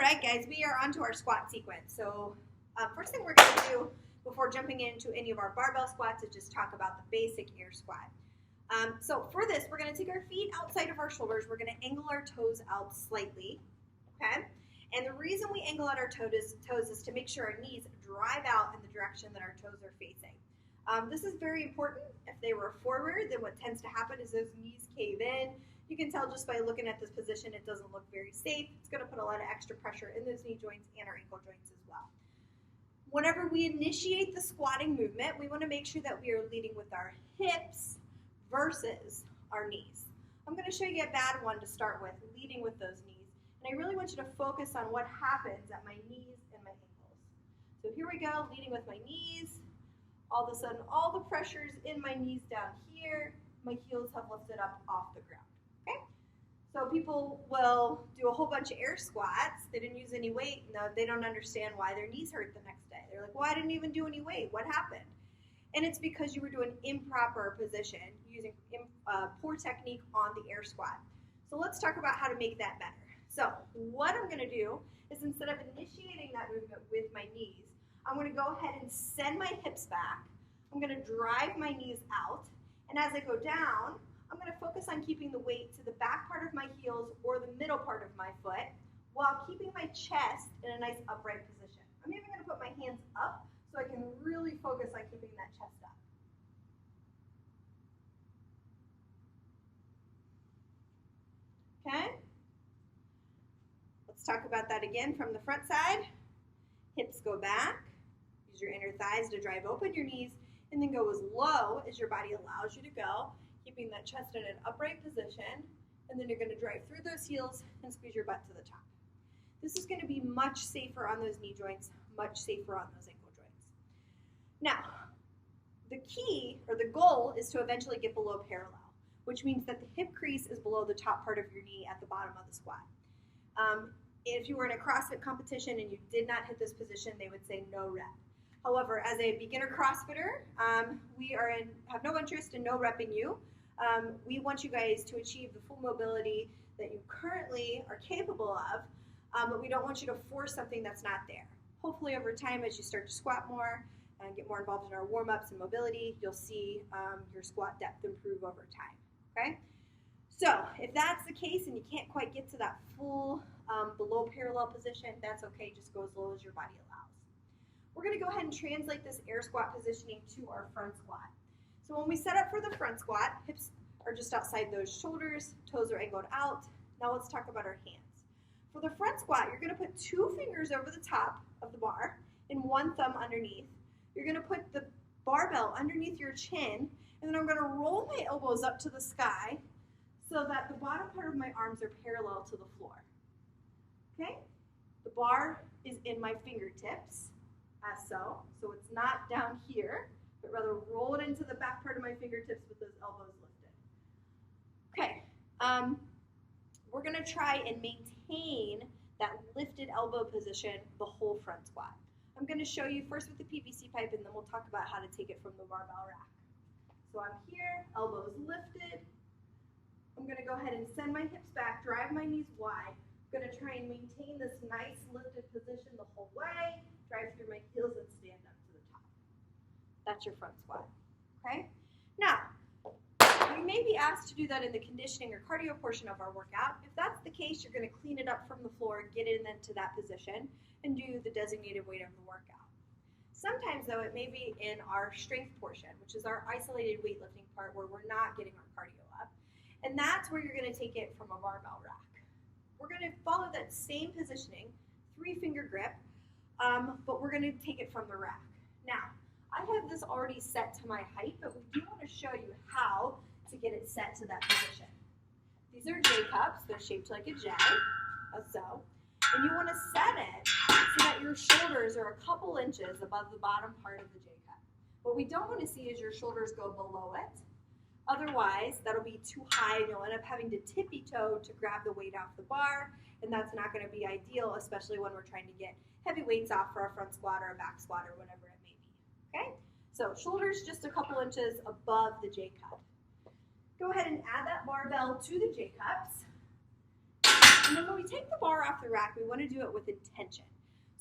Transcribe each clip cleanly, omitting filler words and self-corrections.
right, guys, we are onto our squat sequence. So first thing we're going to do before jumping into any of our barbell squats is just talk about the basic air squat. So for this, we're going to take our feet outside of our shoulders. We're going to angle our toes out slightly, okay? And the reason we angle out our toes is to make sure our knees drive out in the direction that our toes are facing. This is very important. If they were forward, then what tends to happen is those knees cave in. You can tell just by looking at this position, it doesn't look very safe. It's going to put a lot of extra pressure in those knee joints and our ankle joints as well. Whenever we initiate the squatting movement, we want to make sure that we are leading with our hips versus our knees. I'm going to show you a bad one to start with, leading with those knees. And I really want you to focus on what happens at my knees and my ankles. So here we go, leading with my knees. All of a sudden, all the pressure's in my knees down here. My heels have lifted up off the ground. Okay? So people will do a whole bunch of air squats. They didn't use any weight. No, they don't understand why their knees hurt the next day. They're like, well, I didn't even do any weight. What happened? And it's because you were doing improper position, using poor technique on the air squat. So let's talk about how to make that better. So what I'm going to do is instead of initiating that movement with my knees, I'm going to go ahead and send my hips back. I'm going to drive my knees out. And as I go down, I'm going to focus on keeping the weight to the back part of my heels or the middle part of my foot while keeping my chest in a nice upright position. I'm even going to put my hands up so I can really focus on keeping that chest up. Okay? Let's talk about that again from the front side. Hips go back. Use your inner thighs to drive open your knees, and then go as low as your body allows you to go, keeping that chest in an upright position, and then you're going to drive through those heels and squeeze your butt to the top. This is going to be much safer on those knee joints, much safer on those ankle joints. Now, the key, or the goal, is to eventually get below parallel, which means that the hip crease is below the top part of your knee at the bottom of the squat. If you were in a CrossFit competition and you did not hit this position, they would say no rep. However, as a beginner CrossFitter, we have no interest in no repping you. We want you guys to achieve the full mobility that you currently are capable of, but we don't want you to force something that's not there. Hopefully over time, as you start to squat more and get more involved in our warm-ups and mobility, you'll see your squat depth improve over time, okay? So if that's the case and you can't quite get to that full below parallel position, that's okay. Just go as low as your body allows. We're going to go ahead and translate this air squat positioning to our front squat. So when we set up for the front squat, hips are just outside those shoulders, toes are angled out. Now let's talk about our hands. For the front squat, you're going to put 2 fingers over the top of the bar and 1 thumb underneath. You're going to put the barbell underneath your chin, and then I'm going to roll my elbows up to the sky so that the bottom part of my arms are parallel to the floor. Okay? The bar is in my fingertips, as so. So it's not down here, but rather roll it into the back part of my fingertips with those elbows lifted. Okay. We're going to try and maintain that lifted elbow position the whole front squat. I'm going to show you first with the PVC pipe, and then we'll talk about how to take it from the barbell rack. So I'm here, elbows lifted. I'm going to go ahead and send my hips back, drive my knees wide. I'm going to try and maintain this nice lifted position the whole way, drive through my heels and stand up to the top. That's your front squat, okay? Now, you may be asked to do that in the conditioning or cardio portion of our workout. If that's the case, you're going to clean it up from the floor, get it into that position, and do the designated weight of the workout. Sometimes, though, it may be in our strength portion, which is our isolated weightlifting part where we're not getting our cardio up. And that's where you're going to take it from a barbell rack. We're going to follow that same positioning, 3-finger grip, but we're going to take it from the rack. Now, I have this already set to my height, but we do want to show you how to get it set to that position. These are J cups. They're shaped like a J, as so. And you want to set it so that your shoulders are a couple inches above the bottom part of the J cup. What we don't want to see is your shoulders go below it. Otherwise, that'll be too high and you'll end up having to tippy-toe to grab the weight off the bar, and that's not going to be ideal, especially when we're trying to get heavy weights off for a front squat or a back squat or whatever it may be, okay? So shoulders just a couple inches above the J cup. Go ahead and add that barbell to the J cups. And then when we take the bar off the rack, we want to do it with intention.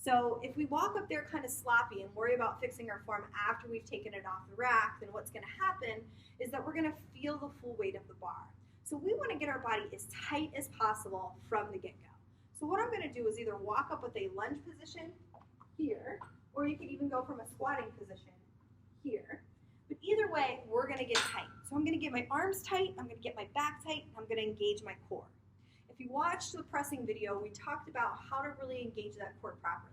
So if we walk up there kind of sloppy and worry about fixing our form after we've taken it off the rack, then what's going to happen is that we're going to feel the full weight of the bar. So we want to get our body as tight as possible from the get-go. So what I'm going to do is either walk up with a lunge position here, or you can even go from a squatting position here. But either way, we're going to get tight. So I'm going to get my arms tight, I'm going to get my back tight, and I'm going to engage my core. If you watched the pressing video, we talked about how to really engage that core properly.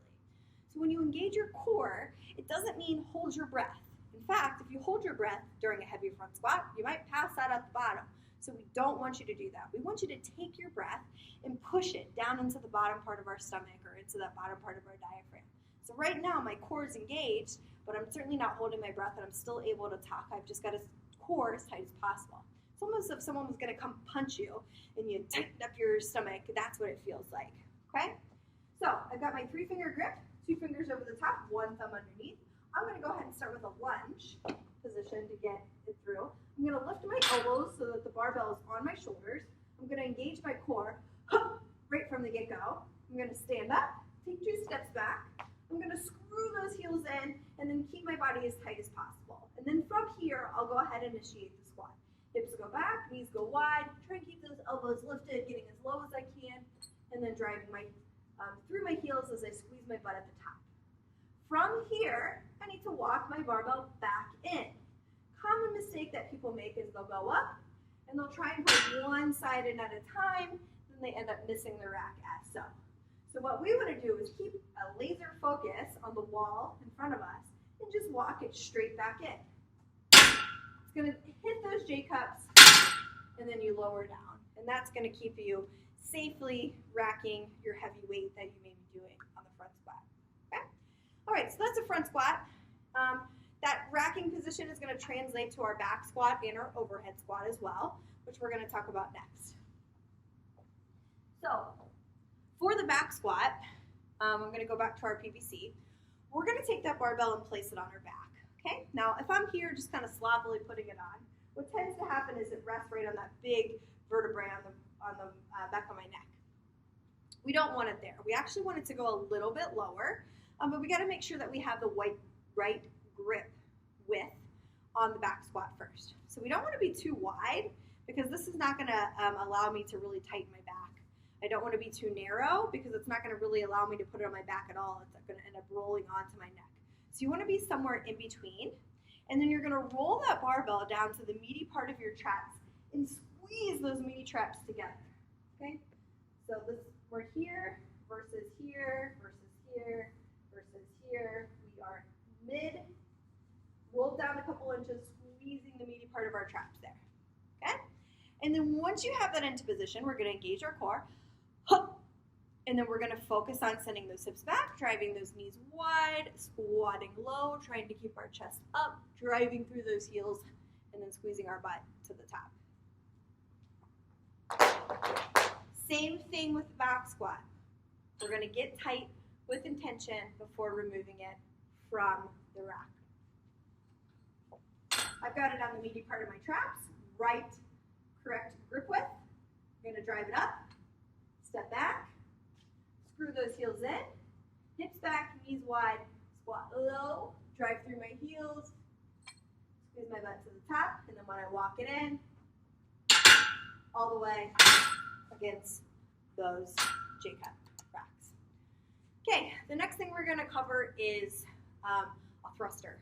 So when you engage your core, it doesn't mean hold your breath. In fact, if you hold your breath during a heavy front squat, you might pass out at the bottom. So we don't want you to do that. We want you to take your breath and push it down into the bottom part of our stomach or into that bottom part of our diaphragm. So right now my core is engaged, but I'm certainly not holding my breath and I'm still able to talk. I've just got a core as tight as possible. It's almost if someone was going to come punch you and you tighten up your stomach, that's what it feels like, okay? So I've got my 3-finger grip, 2 fingers over the top, 1 thumb underneath. I'm going to go ahead and start with a lunge position to get it through. I'm going to lift my elbows so that the barbell is on my shoulders. I'm going to engage my core right from the get-go. I'm going to stand up, take 2 steps back. I'm going to screw those heels in and then keep my body as tight as possible. And then from here, I'll go ahead and initiate the squat. Hips go back, knees go wide. Try and keep those elbows lifted, getting as low as I can, and then driving my through my heels as I squeeze my butt at the top. From here, I need to walk my barbell back in. Common mistake that people make is they'll go up and they'll try and go one side at a time, then they end up missing the rack as so. So what we want to do is keep a laser focus on the wall in front of us and just walk it straight back in. It's going to hit those J-cups and then you lower down. And that's going to keep you safely racking your heavy weight that you may be doing on the front squat. Okay? All right, so that's a front squat. That racking position is going to translate to our back squat and our overhead squat as well, which we're going to talk about next. So for the back squat, I'm going to go back to our PVC. We're going to take that barbell and place it on our back. Okay? Now, if I'm here just kind of sloppily putting it on, what tends to happen is it rests right on that big vertebrae on the back of my neck. We don't want it there. We actually want it to go a little bit lower, but we got to make sure that we have the right grip width on the back squat first. So we don't want to be too wide because this is not going to allow me to really tighten my back. I don't want to be too narrow because it's not going to really allow me to put it on my back at all. It's going to end up rolling onto my neck. So you want to be somewhere in between. And then you're going to roll that barbell down to the meaty part of your traps and squeeze those meaty traps together. Okay? So we're here versus here versus here versus here. We are mid, rolled down a couple inches, squeezing the meaty part of our traps there. Okay? And then once you have that into position, we're going to engage our core. And then we're going to focus on sending those hips back, driving those knees wide, squatting low, trying to keep our chest up, driving through those heels, and then squeezing our butt to the top. Same thing with the back squat. We're going to get tight with intention before removing it from the rack. I've got it on the meaty part of my traps, right, correct grip width. I'm going to drive it up, step back, screw those heels in, hips back, knees wide, squat low, drive through my heels, squeeze my butt to the top, and then when I walk it in, all the way against those J-cup racks. Okay, the next thing we're going to cover is a thruster.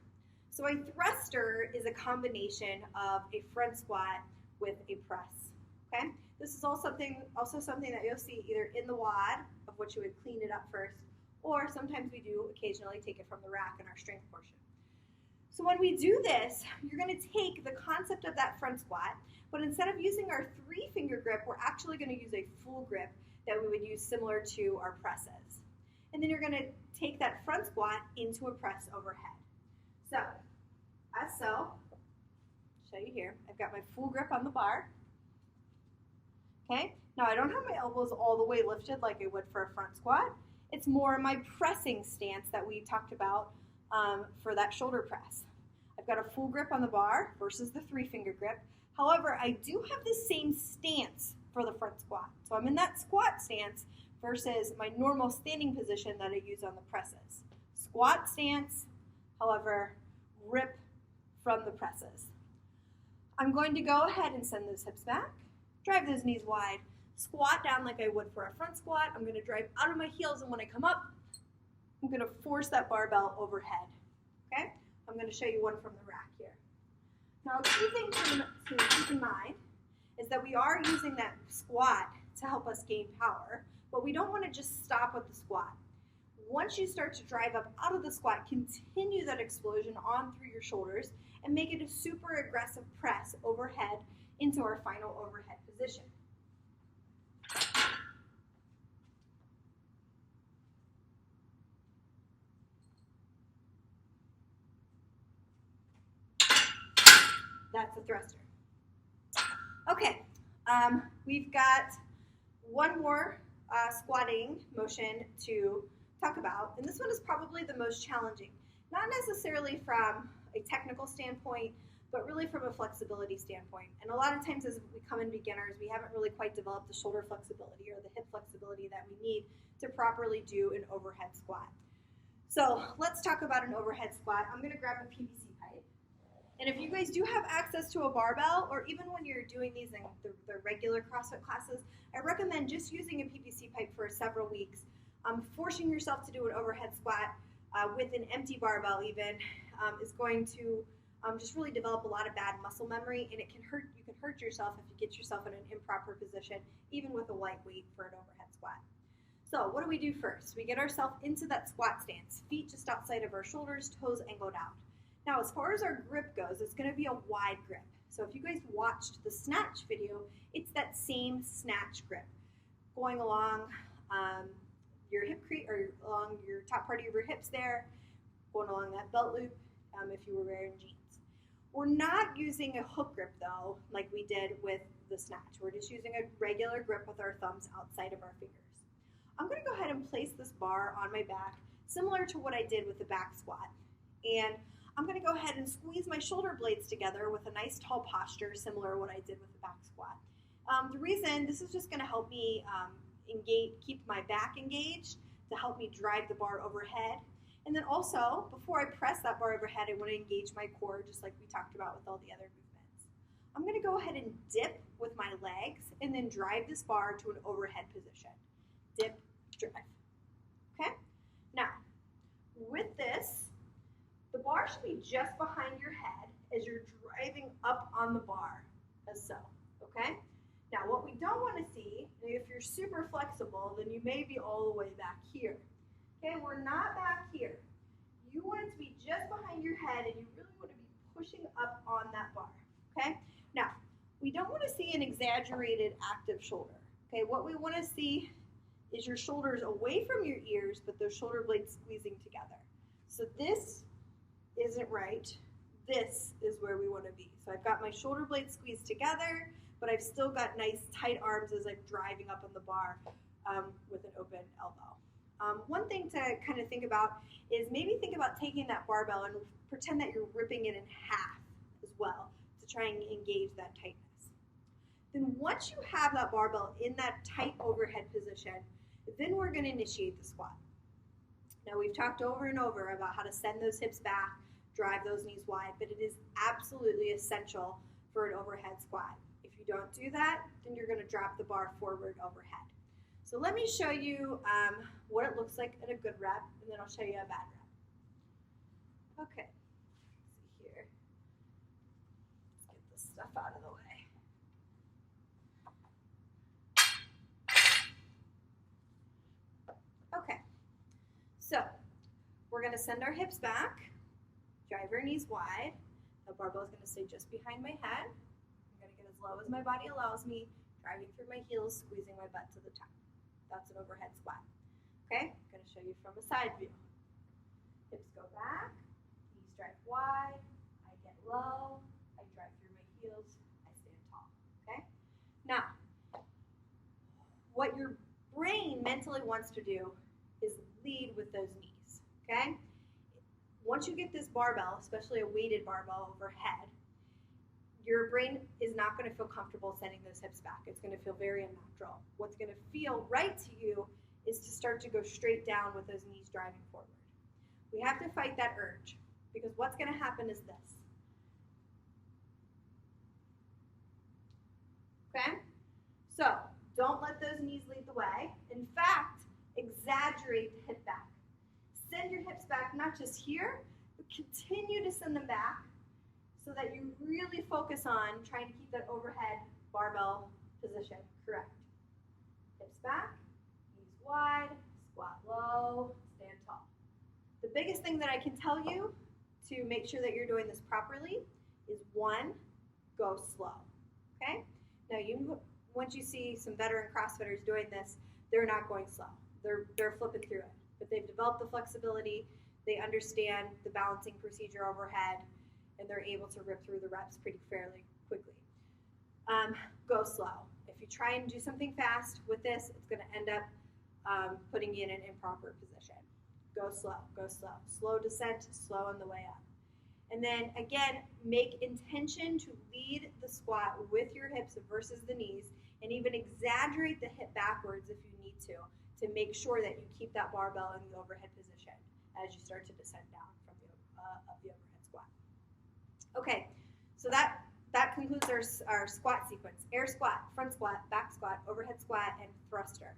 So a thruster is a combination of a front squat with a press. Okay, this is also something that you'll see either in the WOD, of which you would clean it up first, or sometimes we do occasionally take it from the rack in our strength portion. So when we do this, you're going to take the concept of that front squat, but instead of using our 3-finger grip, we're actually going to use a full grip that we would use similar to our presses. And then you're going to take that front squat into a press overhead. So, as so, I'll show you here. I've got my full grip on the bar. Okay, now I don't have my elbows all the way lifted like I would for a front squat. It's more my pressing stance that we talked about for that shoulder press. I've got a full grip on the bar versus the 3-finger grip. However, I do have the same stance for the front squat. So I'm in that squat stance versus my normal standing position that I use on the presses. Squat stance, however, grip from the presses. I'm going to go ahead and send those hips back, drive those knees wide, squat down like I would for a front squat. I'm going to drive out of my heels, and when I come up, I'm going to force that barbell overhead. Okay? I'm going to show you one from the rack here. Now, a key thing to keep in mind is that we are using that squat to help us gain power, but we don't want to just stop with the squat. Once you start to drive up out of the squat, continue that explosion on through your shoulders and make it a super aggressive press overhead into our final overhead position. That's a thruster. Okay, we've got one more squatting motion to talk about, and this one is probably the most challenging. Not necessarily from a technical standpoint, but really from a flexibility standpoint. And a lot of times as we come in beginners, we haven't really quite developed the shoulder flexibility or the hip flexibility that we need to properly do an overhead squat. So let's talk about an overhead squat. I'm gonna grab a PVC pipe. And if you guys do have access to a barbell, or even when you're doing these in the regular CrossFit classes, I recommend just using a PVC pipe for several weeks. Forcing yourself to do an overhead squat with an empty barbell even is going to just really develop a lot of bad muscle memory, and it can hurt. You can hurt yourself if you get yourself in an improper position, even with a light weight for an overhead squat. So what do we do first? We get ourselves into that squat stance, feet just outside of our shoulders, toes angled out. Now, as far as our grip goes, it's going to be a wide grip. So if you guys watched the snatch video, it's that same snatch grip, going along your hip crease, or along your top part of your hips there, going along that belt loop if you were wearing jeans. We're not using a hook grip though, like we did with the snatch. We're just using a regular grip with our thumbs outside of our fingers. I'm going to go ahead and place this bar on my back, similar to what I did with the back squat. And I'm going to go ahead and squeeze my shoulder blades together with a nice tall posture, similar to what I did with the back squat. The reason, this is just going to help me keep my back engaged, to help me drive the bar overhead. And then also, before I press that bar overhead, I want to engage my core, just like we talked about with all the other movements. I'm going to go ahead and dip with my legs and then drive this bar to an overhead position. Dip, drive. Okay? Now, with this, the bar should be just behind your head as you're driving up on the bar, as so. Okay? Now, what we don't want to see, if you're super flexible, then you may be all the way back here. Okay, we're not back here. You want it to be just behind your head, and you really want to be pushing up on that bar. Okay? Now, we don't want to see an exaggerated active shoulder. Okay, what we want to see is your shoulders away from your ears, but those shoulder blades squeezing together. So this isn't right. This is where we want to be. So I've got my shoulder blades squeezed together, but I've still got nice tight arms as I'm driving up on the bar with an open elbow. One thing to kind of think about is maybe think about taking that barbell and pretend that you're ripping it in half as well to try and engage that tightness. Then once you have that barbell in that tight overhead position, then we're going to initiate the squat. Now, we've talked over and over about how to send those hips back, drive those knees wide, but it is absolutely essential for an overhead squat. If you don't do that, then you're going to drop the bar forward overhead. So let me show you what it looks like at a good rep, and then I'll show you a bad rep. Okay, let's see here. Let's get this stuff out of the way. Okay, so we're going to send our hips back, drive our knees wide. The barbell is going to stay just behind my head. I'm going to get as low as my body allows me, driving through my heels, squeezing my butt to the top. That's an overhead squat. Okay, I'm going to show you from a side view. Hips go back, knees drive wide, I get low, I drive through my heels, I stand tall. Okay? Now, what your brain mentally wants to do is lead with those knees. Okay? Once you get this barbell, especially a weighted barbell overhead, your brain is not going to feel comfortable sending those hips back. It's going to feel very unnatural. What's going to feel right to you is to start to go straight down with those knees driving forward. We have to fight that urge, because what's going to happen is this. Okay? So don't let those knees lead the way. In fact, exaggerate the hip back. Send your hips back, not just here, but continue to send them back so that you really focus on trying to keep that overhead barbell position correct. Hips back, knees wide, squat low, stand tall. The biggest thing that I can tell you to make sure that you're doing this properly is 1, go slow. Okay? Now, once you see some veteran CrossFitters doing this, they're not going slow. They're flipping through it. But they've developed the flexibility, they understand the balancing procedure overhead, and they're able to rip through the reps pretty fairly quickly. Go slow. If you try and do something fast with this, it's going to end up putting you in an improper position. Go slow, go slow. Slow descent, slow on the way up. And then again, make intention to lead the squat with your hips versus the knees, and even exaggerate the hip backwards if you need to make sure that you keep that barbell in the overhead position as you start to descend down from the overhead squat. Okay, so that concludes our squat sequence. Air squat, front squat, back squat, overhead squat, and thruster.